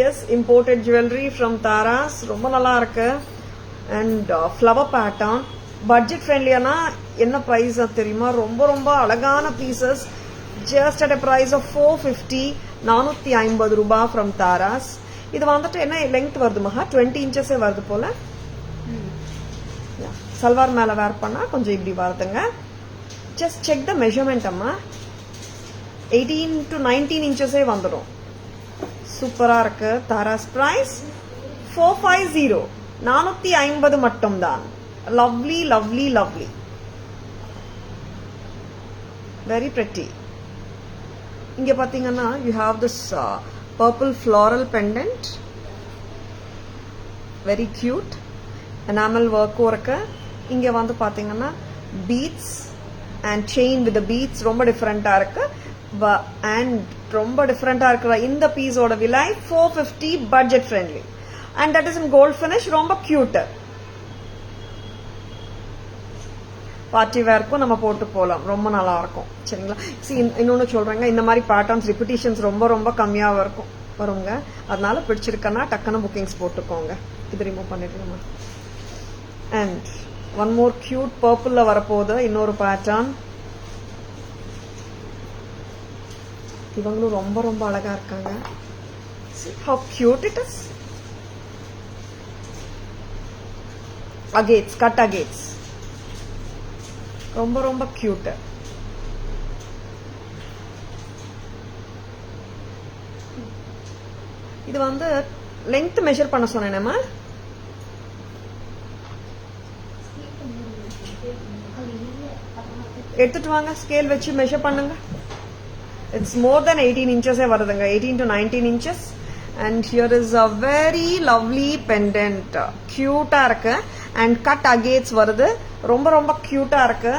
Yes, imported jewellery from Taras. ரொம்ப நல்லா இருக்கு. And flower pattern. பட்ஜெட் ஃப்ரெண்ட்லியானா என்ன பிரைஸ் தெரியுமா? ரொம்ப ரொம்ப அழகான pieces. Just at a price of 450. 450 ரூபாய் ஃப்ரம் தாராஸ். இது வந்துட்டு என்ன லெங்த் வருது மகா? 20 இன்ச்சஸே வருது போல. சல்வார் மேல வேர் பண்ணா கொஞ்சம் இப்படி வருதுங்க. Just check the measurement amma. 18 to 19 inches வந்துடும். சூப்பரா இருக்கு. தாராஸ் பிரைஸ் 450. 450 மட்டும்தான். Lovely lovely lovely. Very pretty. இங்க பாத்தீங்கன்னா you have this purple floral pendant. Very cute. Enamel work இருக்கு. இங்க வந்து பாத்தீங்கன்னா beads and chain with the beads ரொம்ப டிஃபரெண்டா இருக்கு. and ரொம்ப டிஃபரெண்டா இருக்கிற இந்த பீஸோட விலை 450. Budget friendly and that is in gold finish. ரொம்ப கியூட். பார்ட்டி வேர்க்கும் நம்ம போட்டு போகலாம். ரொம்ப நல்லா இருக்கும். சரிங்களா? இன்னொன்னு சொல்றேங்க, இந்த மாதிரி பேட்டர்ன்ஸ் ரிப்பிட்டேஷன்ஸ் ரொம்ப ரொம்ப கம்மியா வருங்க. அதனால பிடிச்சிருக்கன்னா டக்குன்னு புக்கிங்ஸ் போட்டுக்கோங்க. இது ரிமூவ் பண்ணிடுங்க. and one more cute purple வரப்போகுது. இன்னொரு பேட்டர்ன். இவங்களும் ரொம்ப ரொம்ப அழகா இருக்காங்க. See how cute it is. agates, cut agates. ரொம்ப ரொம்ப cute. இது வந்து length measure பண்ண சொன்னேனேமா. எடுத்துட்டு வாங்க, ஸ்கேல் வச்சு மெஷர் பண்ணுங்க. இட்ஸ் மோர் தென் 18 இன்ச்சஸே வருதுங்க. 18 to 19 inches. And here is a very lovely pendant. கியூட்டா இருக்கு. அண்ட் கட் அகேட்ஸ் வருது. ரொம்ப ரொம்ப கியூட்டா இருக்கு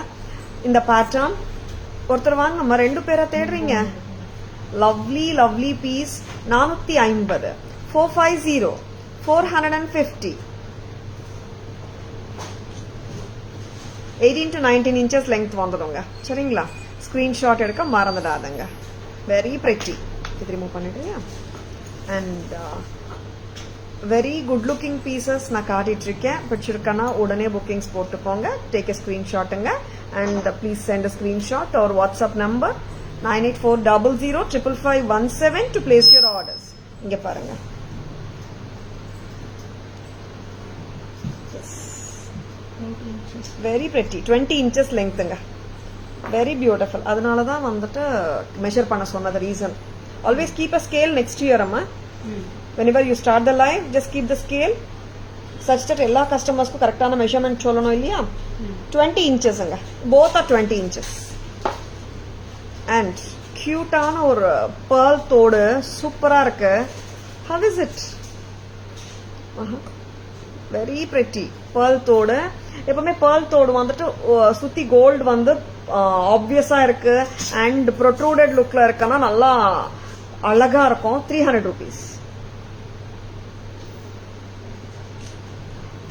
இந்த பேட்டர்ன். ஒருத்தர் வாங்க, நம்ம 2 பேரை தேடுறீங்க. Lovely lovely piece. 450. 450. 450. 18 to 19 inches length வந்துடுங்க. சரிங்களா? ஸ்கிரீன்ஷாட் எடுக்க மறந்துடாதங்க. Very pretty. இது ரிமூவ் பண்ணிடுங்க. And very good looking pieces நான் காட்டிட்டு இருக்கேன். பிடிச்சிருக்கனா உடனே புக்கிங்ஸ் போட்டுக்கோங்க. டேக் எ ஸ்கிரீன்ஷாட்டுங்க. And please send a screenshot or WhatsApp number 9840055517 to place your orders. இங்க பாருங்க. Very pretty. 20 inches lengthங்க. Very beautiful. அதனால தான் வந்துட்டு மெஷர் பண்ண சொன்னது reason. Always keep a scale next year அம்மா. whenever you start the live, just keep the scale such that எல்லா கஸ்டமர்ஸ்க்கும் கரெக்டான மெஷர்மெண்ட் சொல்லணும் இல்லையா? 20 inchesங்க. both are 20 inches. அண்ட் கியூட்டான ஒரு பேர்ல் தோடு சூப்பரா இருக்கு. how is it? Very pretty. Pearl தோடு. எப்பவுமே பேர்ல் தோடு வந்துட்டு சுத்தி கோல்டு வந்து ஆப்வியஸா இருக்கு அண்ட் ப்ரொட்ரூடட் லுக்ல இருக்குன்னா நல்லா அழகா இருக்கும். 300 rupees.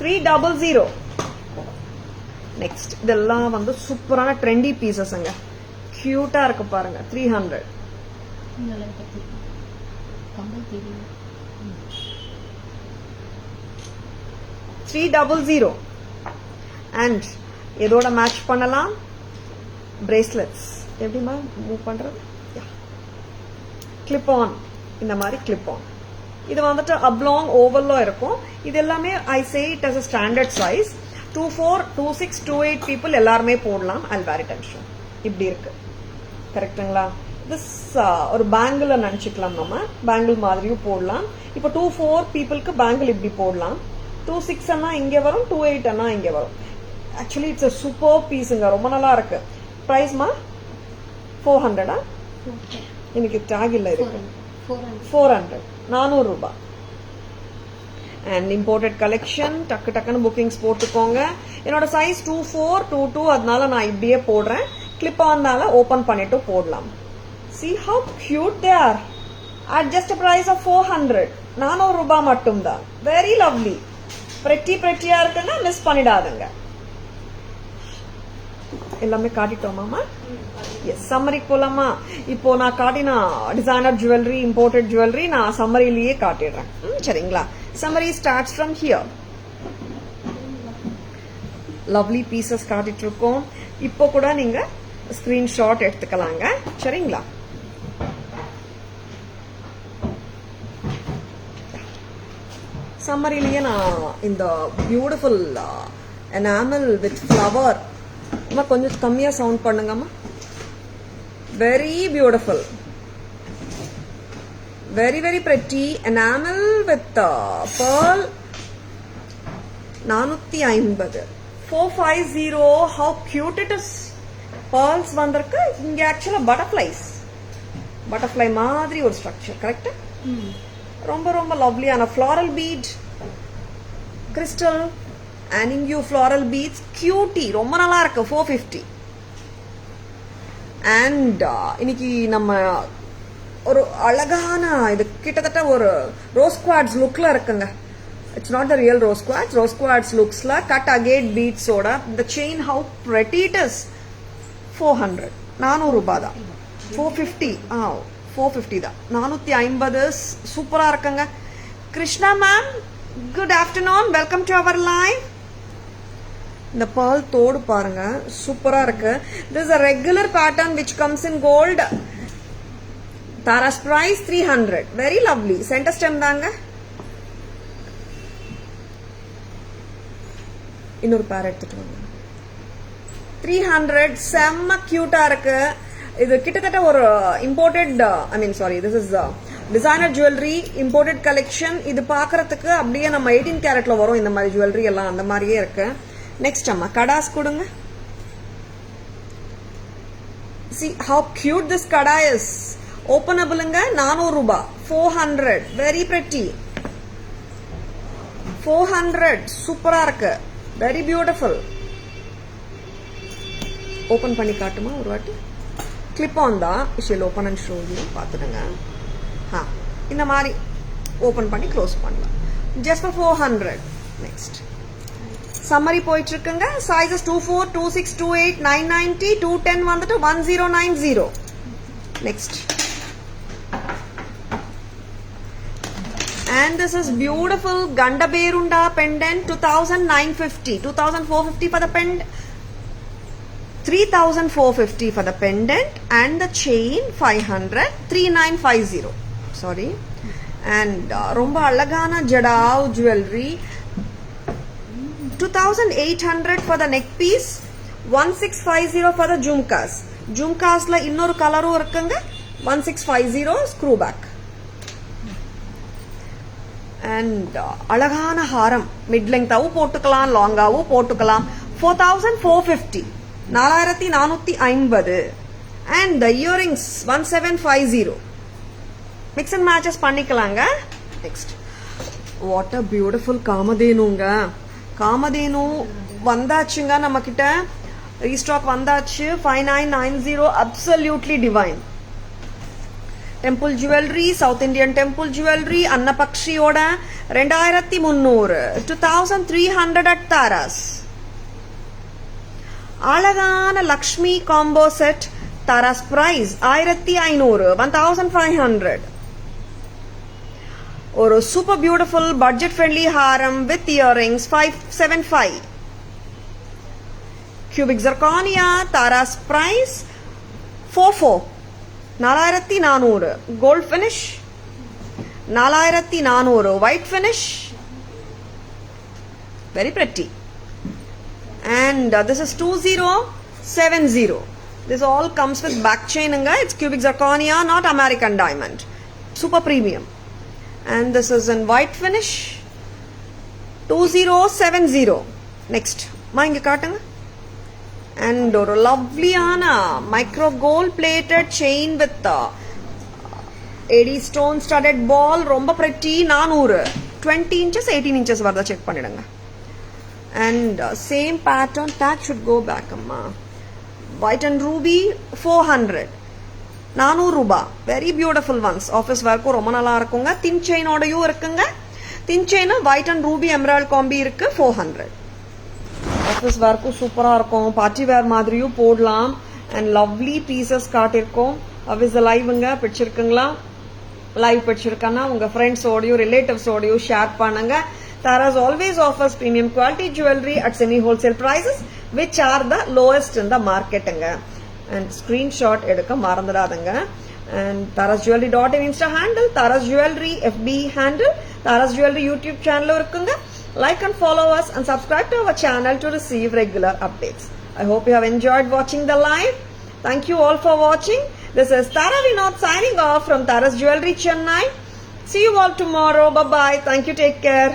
300. நெக்ஸ்ட் இதெல்லாம் வந்து சூப்பரான ட்ரெண்டி பீசஸ்ங்க. கியூட்டா இருக்கு பாருங்க. 300. நல்லா இருக்கு. கம்பல் தெரியும். 300. அண்ட் இதோட மேட்ச் பண்ணலாம் பிரேஸ்லெட்ஸ். எப்படிமா மூவ் பண்றது? Clip on. இந்த மாதிரி கிளிப் ஆன். இது வந்துட்டு அப்லாங் ஓவல்ல இருக்கும். இது எல்லாமே I say it as a standard size. 24, 26, 28 people எல்லாருமே போடலாம். I'll wear it and show. இப்படி இருக்கு. கரெக்ட்டுங்களா? திஸ் ஒரு பேங்கிள் நினைச்சுக்கலாம். நம்ம பேங்கிள் மாதிரியும் போடலாம். இப்போ 24 பீப்புளுக்கு பேங்கிள் இப்படி போடலாம். 26 அண்ணா இங்க வரும், 28 அண்ணா இங்க வரும். ஆக்சுவலி இட்ஸ் a சூப்பர் பீஸுங்க. ரொம்ப நல்லா இருக்கு. பிரைஸ்மா 400. இன்னைக்கு டேக் இல்ல இருக்கு. 400. 400 ரூபாய். And imported collection. டக்கு டக்குன்னு புக்கிங்ஸ் போட்டுக்கோங்க. என்னோட சைஸ் 24, 22, அதனால நான் இப்படியே போடுறேன். கிளிப் ஆனால ஓபன் பண்ணிட்டு போடலாம். See how cute they are at just a price of 400. 400 ரூபாய் மட்டும்தான். Very lovely. pretty-யா இருக்குன்னா மிஸ் பண்ணிடாதுங்க. எல்லாமே காட்டிட்டோமாமா? எஸ். சம்மரி போலாமா? இப்போ நான் காட்டின டிசைனர் ஜுவல்லரி, இம்போர்ட்டட் ஜுவல்லரி நான் சம்மரிலேயே காட்டிடுறேன். சரிங்களா? Summary starts from here. Lovely pieces காட்டிட்டு இருக்கோம். இப்போ கூட நீங்க ஸ்கிரீன்ஷாட் எடுத்துக்கலாங்க. சரிங்களா? சம்மரிலேயே நான் இந்த பியூட்டிஃபுல் எனாமல் வித் ஃப்ளவர். கொஞ்சம் கம்மியா சவுண்ட் பண்ணுங்கம்மா. Very beautiful, very very pretty enamel with pearl. 450. 450. how cute it is. pearls வந்திருக்கு. இங்க ஆக்சுவலா பட்டர்ஃப்ளை மாதிரி ஒரு ஸ்ட்ரக்சர். கரெக்ட்? ரொம்ப ரொம்ப லவ்லியான ஃப்ளாரல் பீட், கிறிஸ்டல் and இங்கு floral beads. கியூட்டி. ரொம்ப நல்லா இருக்கு. 450. அண்ட் இன்னைக்கு நம்ம ஒரு அழகான இது கிட்டத்தட்ட ஒரு ரோஸ் குவாட்ஸ் லுக்ல இருக்குங்க. It's not the real rose quartz லுக்ஸ்ல கட் அகேட் பீட்ஸோட இந்த chain. How pretty it is. 400. 400 ரூபாய் தான். 450. 450 தான். 450. சூப்பரா இருக்குங்க. Krishna ma'am, good afternoon. Welcome to our live. இந்த pearl தோடு பாருங்க. சூப்பரா இருக்கு. This is a regular pattern which comes in gold. Tara's price 300. Very lovely. Center stem தாங்க. இன்னொரு பேர் எடுத்துட்டு வாங்க. 300. செம்ம கியூட்டா இருக்கு. இது கிட்டத்தட்ட ஒரு imported, this is designer jewellery, imported collection. இது பாக்குறதுக்கு அப்படியே நம்ம 18 கேரட்ல வரும் இந்த மாதிரி ஜுவல்லரி எல்லாம். அந்த மாதிரியே இருக்கு. நெக்ஸ்ட் அம்மா கடாஸ் கொடுங்க. See how cute this kada is. ஓபனபிள்ங்க. 400 ரூபாய். 400. Very pretty. 400. சூப்பரா இருக்கு. Very beautiful. ஓபன் பண்ணி காட்டுமா ஒரு வாட்டி? கிளிப் ஆன் தான். Shall open and show you. பாத்துடுங்க. இந்த மாதிரி ஓபன் பண்ணி க்ளோஸ் பண்ணலாம். Just for 400. நெக்ஸ்ட் சம்மரி போயிட்டு இருக்குங்க. சைஸஸ் 24, 26, 28, 990, 210 வந்துட்டு 1090. Next. And this is beautiful Gandaberunda pendant. 2950. 2450 for the pendant. 3450 for the pendant. And the chain 500. 3950. Sorry. And romba alagana jadao jewelry. 2800 for the neck piece. 1650 for the jhumkas. Jhumkasla இன்னொரு கலரும் இருக்குங்க. 1650 screw back. And அழகான ஹாரம். மிட் லெங்தாவும் போட்டுக்கலாம், லாங்காவும் போட்டுக்கலாம். 4450. 4450. And the earrings 1750. Mix and matches பண்ணிக்கலாங்க. Next. What a beautiful காமதேனுங்க. Kamadhenu வந்தாச்சுங்க நம்ம கிட்ட. ரீஸ்டாக் வந்தாச்சு. 5990. Absolutely divine. Temple jewellery, south Indian temple jewellery, அன்னபக்ஷியோட 2300, 2300 at தாராஸ். அழகான Lakshmi combo set Taaras price 1500, 1500. ஒரு சூப்பர் பியூட்டிஃபுல் பட்ஜெட் ஃப்ரெண்ட்லி ஹாரம் with earrings 575. cubic zirconia Taaras price 44, 4400. gold finish 4400, white finish, very pretty. And this is 2070. This all comes with back chain anga. It's cubic zirconia, not American diamond, super premium. And this is in white finish 2070. next ma inga kaatanga. And ஒரு லவ்லியான micro gold plated chain with 80 stone studded ball, ரொம்ப பிரெட்டி. 400, 20 inches 18 inches வரதா செக் பண்ணிடுங்க. And same pattern, tag should go back amma. White and ruby 400, 400 ரூபாய். Very beautiful once. ஆஃபீஸ் ஒர்க்கும் ரொம்ப நல்லா இருக்குங்க. தின் செயினோடையும் இருக்குங்க. Thin chain white and ruby emerald combi இருக்கு 400. ஆஃபீஸ் ஒர்க்கும் சூப்பராக இருக்கும். பார்ட்டி வேர் மாதிரியும் போடலாம். அண்ட் லவ்லி பீசஸ் காட்டியிருக்கோம். ஆஃபீஸ் லைவுங்க பிடிச்சிருக்குங்களா? லைவ் பிடிச்சிருக்கன்னா உங்கள் ஃப்ரெண்ட்ஸோடையும் ரிலேட்டிவ்ஸோடையும் ஷேர் பண்ணுங்க. Tara's always offers premium quality jewelry at semi wholesale prices which are the lowest in the market. And screenshot edukka marandradanga. And Tara's Jewelry.in Insta handle, Tara's Jewelry FB handle, Tara's Jewelry YouTube channel irukkunga. Like and follow us and subscribe to our channel to receive regular updates. I hope you have enjoyed watching the live. Thank you all for watching. This is Tara Vinod signing off from Tara's Jewelry Chennai. See you all tomorrow. Bye bye. Thank you. Take care.